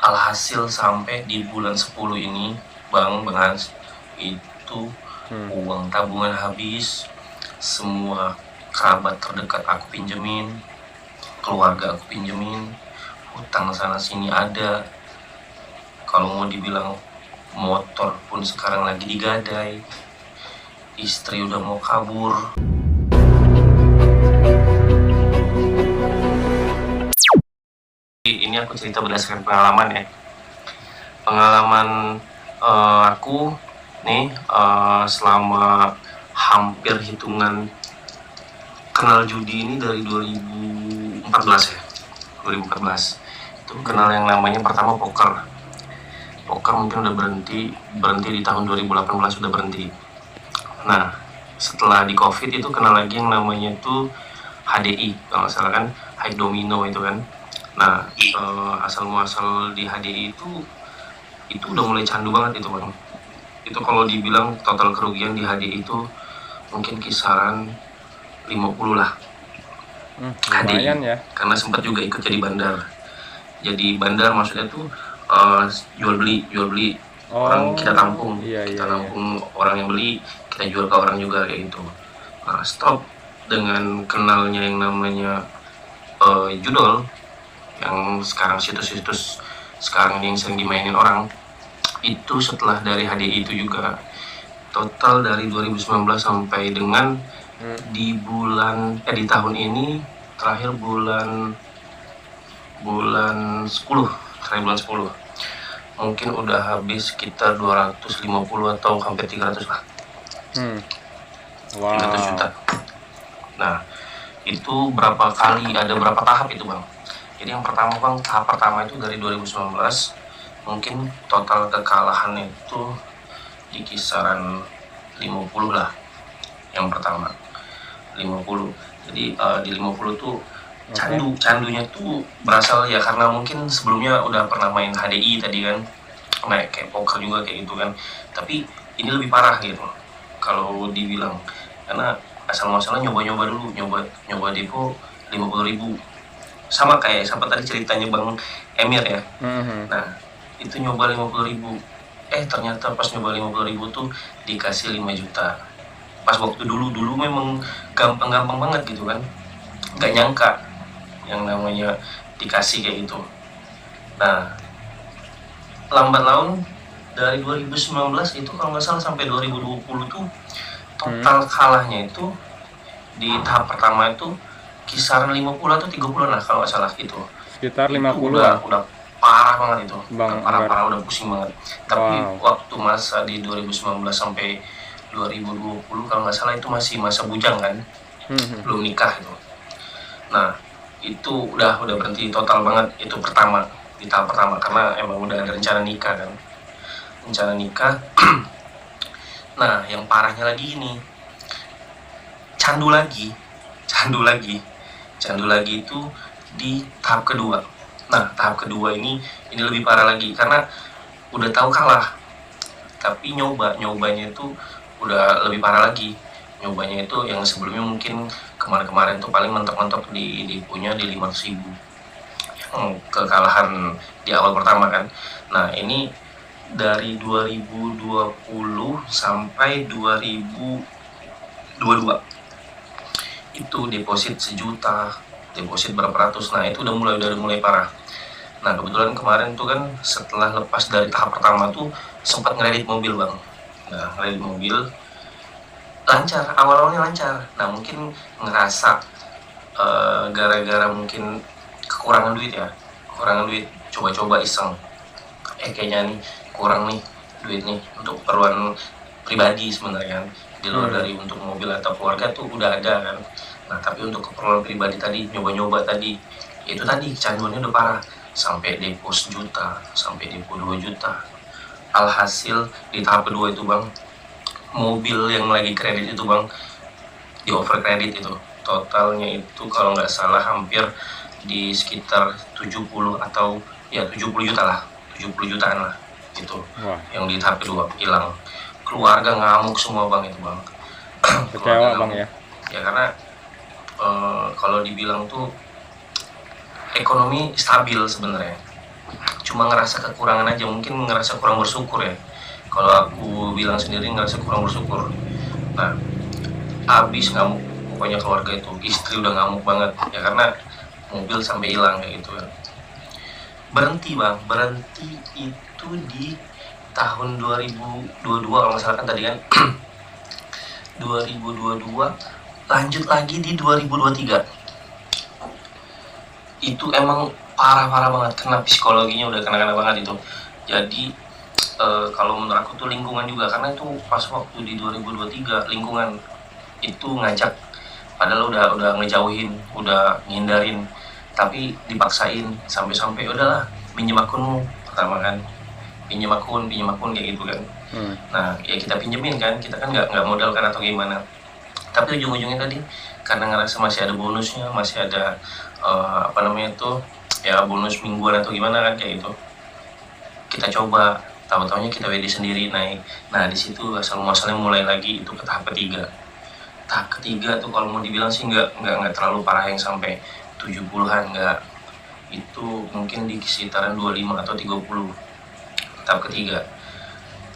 Alhasil sampai di bulan 10 ini Bang Hans, itu uang tabungan habis, semua kerabat terdekat aku pinjemin, keluarga aku pinjemin, hutang sana sini ada. Kalau mau dibilang motor pun sekarang lagi digadai, istri udah mau kabur. Ini aku cerita berdasarkan pengalaman ya. Pengalaman aku nih selama hampir hitungan kenal judi ini dari 2014 ya. 2014 itu kenal yang namanya pertama poker mungkin udah berhenti di tahun 2018 udah berhenti. Nah setelah di covid itu kenal lagi yang namanya tuh HDI kalau nggak salah kan, high domino itu kan. Nah asal muasal di HDI itu udah mulai candu banget itu bang. Itu kalau dibilang total kerugian di HDI itu mungkin kisaran 50 lah. Lumayan ya. Karena sempat juga ikut jadi bandar maksudnya tuh jual beli orang kita tampung, tampung orang yang beli, kita jual ke orang juga kayak gitu. Nah stop dengan kenalnya yang namanya judol yang sekarang situs-situs sekarang ini yang sering dimainin orang. Itu setelah dari HDI itu juga total dari 2019 sampai dengan di tahun ini terakhir bulan 10 mungkin udah habis sekitar 250 atau hampir 300 lah. 300 juta. Nah itu berapa kali, ada berapa tahap itu bang. Jadi yang pertama bang, tahap pertama itu dari 2019 mungkin total kekalahan itu di kisaran 50 lah yang pertama, 50. Jadi di 50 tuh candunya tuh berasal ya karena mungkin sebelumnya udah pernah main HDI tadi kan, kayak poker juga kayak gitu kan, tapi ini lebih parah gitu kalau dibilang, karena asal muasalnya nyoba dulu, nyoba depo 50.000 sama kayak siapa tadi ceritanya Bang Emir ya. Nah itu nyoba 50.000, ternyata pas nyoba 50.000 tuh dikasih 5 juta. Pas waktu dulu memang gampang banget gitu kan, nggak nyangka yang namanya dikasih kayak gitu. Nah lambat laun dari 2019 itu kalau nggak salah sampai 2020 tuh total kalahnya itu di tahap pertama itu kisaran 50 atau 30 lah kalau nggak salah gitu. Sekitar 50 udah parah banget itu, parah udah pusing banget. Tapi waktu masa di 2019 sampai 2020 kalau nggak salah itu masih masa bujang kan, belum nikah itu. Nah itu udah berhenti total banget itu pertama, di tahap pertama, karena emang udah ada rencana nikah kan, Nah yang parahnya lagi ini candu lagi itu di tahap kedua. Nah tahap kedua ini lebih parah lagi karena udah tahu kalah, tapi nyobanya itu udah lebih parah lagi. Nyobanya itu yang sebelumnya mungkin kemarin tuh paling mentok-mentok di punya di 500.000 yang kekalahan di awal pertama kan. Nah ini dari 2020 sampai 2022 itu deposit 1 juta, deposit berapa ratus. Nah itu udah mulai parah. Nah kebetulan kemarin tuh kan setelah lepas dari tahap pertama tuh sempat ngeredit mobil bang. Nah ngeredit mobil lancar, awalnya lancar. Nah mungkin ngerasa gara-gara mungkin kekurangan duit, coba-coba iseng, kayaknya nih kurang nih duit nih untuk keperluan pribadi sebenarnya kan, di luar dari untuk mobil atau keluarga tuh udah ada kan. Nah tapi untuk keperluan pribadi tadi, nyoba tadi, itu tadi kecanduannya udah parah, sampai depo 1 juta, sampai depo 2 juta. Alhasil di tahap kedua itu bang, mobil yang lagi kredit itu bang, di over kredit itu totalnya itu kalau nggak salah hampir di sekitar 70 atau ya 70 juta lah, 70 jutaan lah itu. Yang di tahap kedua hilang. Keluarga ngamuk semua bang itu bang. Kecewa bang ya. Ya karena kalau dibilang tuh ekonomi stabil sebenarnya, cuma ngerasa kekurangan aja, mungkin ngerasa kurang bersyukur ya. Kalau aku bilang sendiri ngerasa kurang bersyukur. Nah, abis ngamuk pokoknya keluarga itu, istri udah ngamuk banget ya karena mobil sampai hilang kayak gitu kan. Berhenti bang, berhenti itu di tahun 2022 kalau nggak salah kan tadi kan. 2022 lanjut lagi di 2023. Itu emang parah banget, kena psikologinya udah kena banget itu. Jadi kalau menurut aku tuh lingkungan juga, karena itu pas waktu di 2023 lingkungan itu ngajak, padahal udah ngejauhin, udah ngindarin, tapi dipaksain sampai udahlah pinjem akunmu pertama kan, pinjem akun kayak gitu kan. Nah ya kita pinjemin kan, kita kan nggak modal kan atau gimana, tapi ujung-ujungnya tadi karena ngerasa masih ada bonusnya, masih ada ya bonus mingguan atau gimana kan kayak gitu, kita coba, tahu-taunya kita WD sendiri naik. Nah di situ asal muasalnya mulai lagi itu ke tahap ketiga. Tahap ketiga tuh kalau mau dibilang sih nggak terlalu parah yang sampai 70-an, nggak, itu mungkin di sekitaran 25 atau 30 tahap ketiga.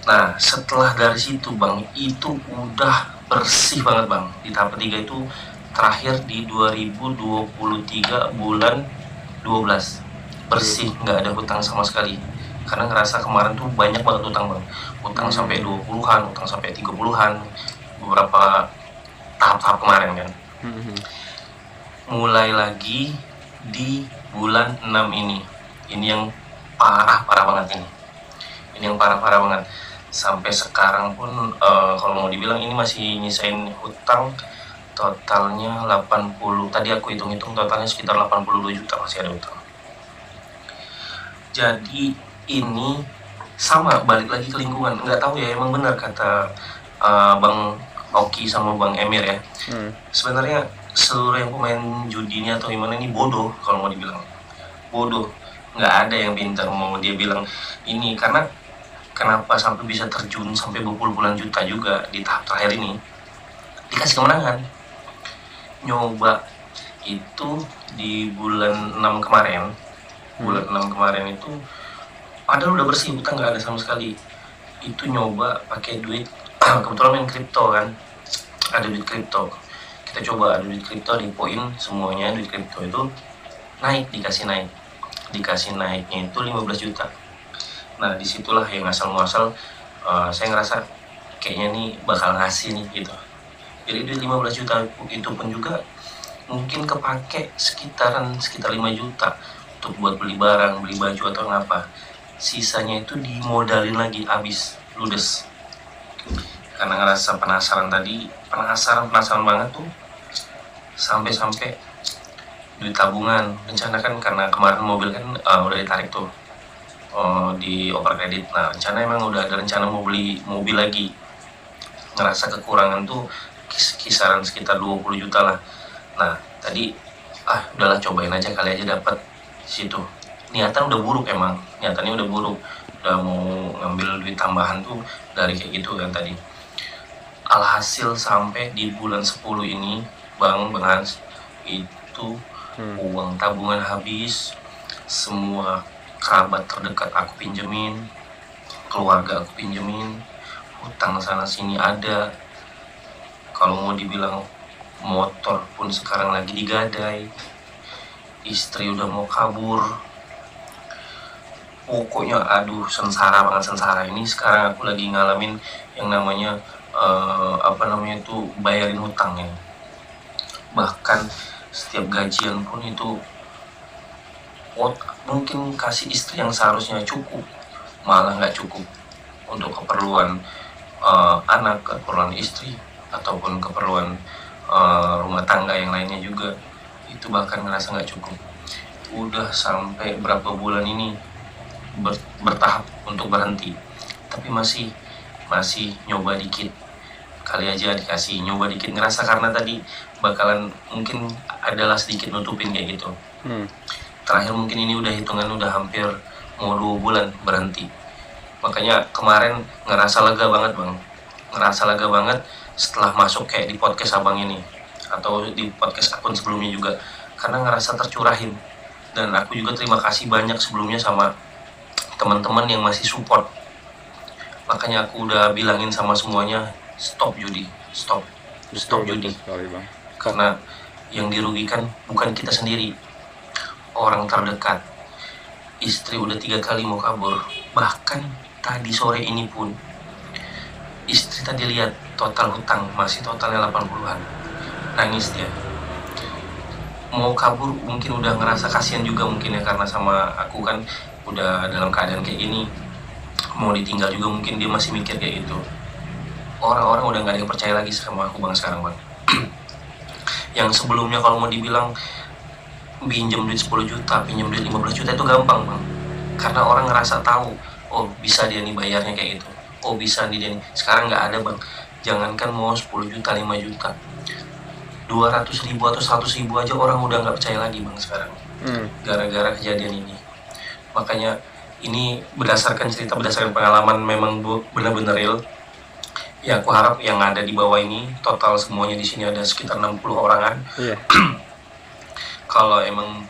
Nah setelah dari situ bang, itu udah bersih banget bang. Di tahap ketiga itu terakhir di 2023 bulan 12, bersih, nggak ada hutang sama sekali. Karena ngerasa kemarin tuh banyak banget hutang bang, hutang sampai 20-an, hutang sampai 30-an, beberapa tahap-tahap kemarin kan. Mulai lagi di bulan 6 ini yang parah banget ini yang parah banget. Sampai sekarang pun kalau mau dibilang ini masih nyisain hutang totalnya 80, tadi aku hitung-hitung totalnya sekitar 82 juta masih ada hutang. Jadi ini sama, balik lagi ke lingkungan. Nggak tahu ya, emang benar kata Bang Oki sama Bang Emir ya. Sebenarnya seluruh yang pemain judi ini atau gimana ini bodoh, kalau mau dibilang bodoh. Nggak ada yang pintar mau dia bilang ini, karena kenapa sampai bisa terjun sampai berpuluh-puluhan juta juga di tahap terakhir ini, dikasih kemenangan. Nyoba itu di bulan 6 kemarin, itu padahal udah bersih, hutang nggak ada sama sekali. Itu nyoba pakai duit kebetulan main kripto kan, ada duit kripto, kita coba ada duit kripto, dipoin semuanya duit kripto itu naik, dikasih naiknya itu 15 juta. Nah disitulah yang asal-muasal saya ngerasa kayaknya nih bakal ngasih nih gitu. Jadi duit 15 juta itu pun juga mungkin kepake sekitar 5 juta untuk buat beli barang, beli baju atau ngapa. Sisanya itu dimodalin lagi, habis ludes. Karena ngerasa penasaran banget tuh, sampai duit tabungan. Rencana kan karena kemarin mobil kan udah ditarik tuh di oper kredit. Nah rencana emang udah ada rencana mau beli mobil lagi. Ngerasa kekurangan tuh kisaran sekitar 20 juta lah. Nah tadi udahlah cobain aja kali aja dapat situ. Niatan udah buruk, niatannya udah buruk, udah mau ngambil duit tambahan tuh dari kayak gitu kan tadi. Alhasil sampai di bulan 10 ini Bang Hans, itu uang tabungan habis, semua kerabat terdekat aku pinjemin, keluarga aku pinjemin, hutang sana sini ada. Kalau mau dibilang motor pun sekarang lagi digadai, istri udah mau kabur. Pokoknya aduh sengsara ini. Sekarang aku lagi ngalamin yang namanya bayarin hutangnya. Bahkan setiap gajian pun itu mungkin kasih istri yang seharusnya cukup, malah nggak cukup untuk keperluan anak, keperluan istri, ataupun keperluan rumah tangga yang lainnya juga. Itu bahkan ngerasa nggak cukup. Udah sampai berapa bulan ini bertahap untuk berhenti, tapi masih nyoba dikit, kali aja dikasih, nyoba dikit, ngerasa karena tadi bakalan mungkin adalah sedikit nutupin kayak gitu. Terakhir mungkin ini udah hitungan udah hampir mau 2 bulan berhenti. Makanya kemarin ngerasa lega banget setelah masuk kayak di podcast abang ini atau di podcast akun sebelumnya juga, karena ngerasa tercurahin. Dan aku juga terima kasih banyak sebelumnya sama teman-teman yang masih support. Makanya aku udah bilangin sama semuanya, stop judi, stop judi. Sekali bang. Karena yang dirugikan bukan kita sendiri, orang terdekat. Istri udah 3 kali mau kabur. Bahkan tadi sore ini pun istri tadi lihat total hutang masih totalnya 80-an. Nangis dia. Mau kabur mungkin udah ngerasa kasihan juga mungkin ya, karena sama aku kan udah dalam keadaan kayak gini. Mau ditinggal juga mungkin dia masih mikir kayak gitu. Orang-orang udah gak ada yang percaya lagi sama aku bang sekarang bang. Yang sebelumnya kalau mau dibilang pinjam duit 10 juta, pinjam duit 15 juta itu gampang bang. Karena orang ngerasa tahu, oh bisa dia nih bayarnya kayak gitu. Oh bisa nih dia nih. Sekarang gak ada bang. Jangankan mau 10 juta, 5 juta. 200 ribu atau 100 ribu aja orang udah gak percaya lagi bang sekarang. Gara-gara kejadian ini. Makanya ini berdasarkan cerita, berdasarkan pengalaman, memang benar-benar real. Ya aku harap yang ada di bawah ini total semuanya di sini ada sekitar 60 orangan. Iya. Kalau emang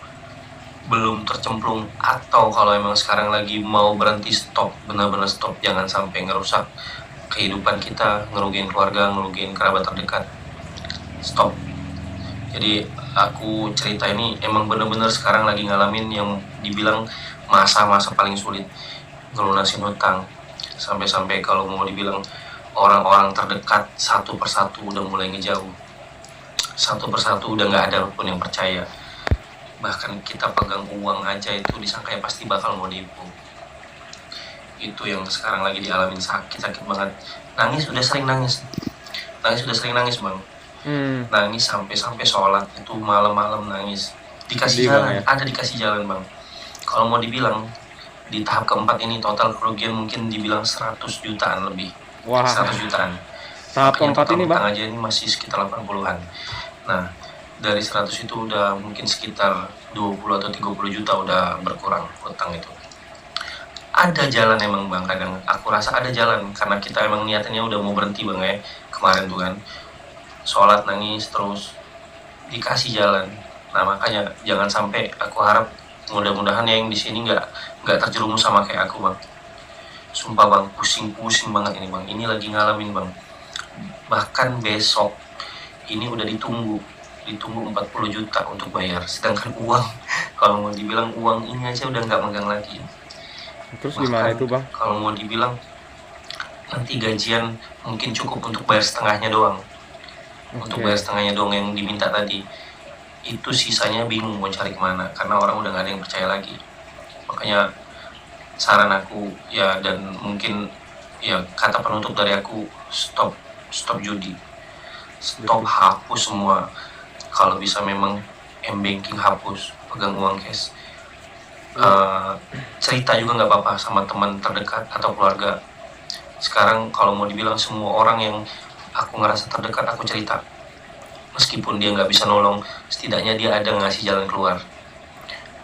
belum tercemplung atau kalau emang sekarang lagi mau berhenti, stop, benar-benar stop. Jangan sampai ngerusak kehidupan kita, ngerugiin keluarga, ngerugiin kerabat terdekat. Stop. Jadi aku cerita ini emang benar-benar sekarang lagi ngalamin yang dibilang masa-masa paling sulit, ngelunasin hutang. Sampai-sampai kalau mau dibilang orang-orang terdekat satu persatu udah mulai ngejauh, satu persatu udah nggak ada pun yang percaya. Bahkan kita pegang uang aja itu disangka pasti bakal mau nipu. Itu yang sekarang lagi dialamin, sakit banget. Nangis udah sering nangis bang. Nangis sampai sholat itu malam-malam nangis. Dikasih jalan, ada dikasih jalan bang. Kalau mau dibilang di tahap keempat ini total kerugian mungkin dibilang 100 jutaan lebih. Wah. 100 jutaan. Tahap keempat ini bang? Aja ini masih sekitar 80-an. Nah, dari 100 itu udah mungkin sekitar 20 atau 30 juta udah berkurang hutang itu. Ada jalan emang bang, kadang aku rasa ada jalan. Karena kita emang niatannya udah mau berhenti bang ya. Kemarin tuh kan, sholat nangis terus dikasih jalan. Nah makanya jangan sampai, aku harap mudah-mudahan yang di sini nggak terjerumus sama kayak aku bang. Sumpah bang, pusing banget ini bang. Ini lagi ngalamin bang. Bahkan besok ini udah ditunggu 40 juta untuk bayar. Sedangkan uang, kalau mau dibilang uang ini aja udah nggak megang lagi. Terus gimana itu bang? Kalau mau dibilang nanti gajian mungkin cukup untuk bayar setengahnya doang. Untuk bayar setengahnya doang yang diminta tadi. Itu sisanya bingung mau cari kemana, karena orang udah gak ada yang percaya lagi. Makanya saran aku ya, dan mungkin ya kata penutup dari aku, stop judi, stop, hapus semua. Kalau bisa memang m-banking hapus, pegang uang cash. Cerita juga nggak apa-apa sama teman terdekat atau keluarga. Sekarang kalau mau dibilang semua orang yang aku ngerasa terdekat aku cerita. Meskipun dia nggak bisa nolong, setidaknya dia ada ngasih jalan keluar.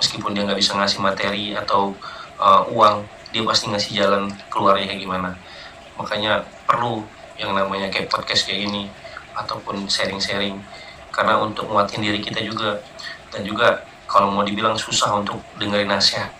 Meskipun dia nggak bisa ngasih materi atau uang, dia pasti ngasih jalan keluarnya kayak gimana. Makanya perlu yang namanya kayak podcast kayak gini, ataupun sharing-sharing. Karena untuk nguatin diri kita juga. Dan juga kalau mau dibilang susah untuk dengerin nasihat.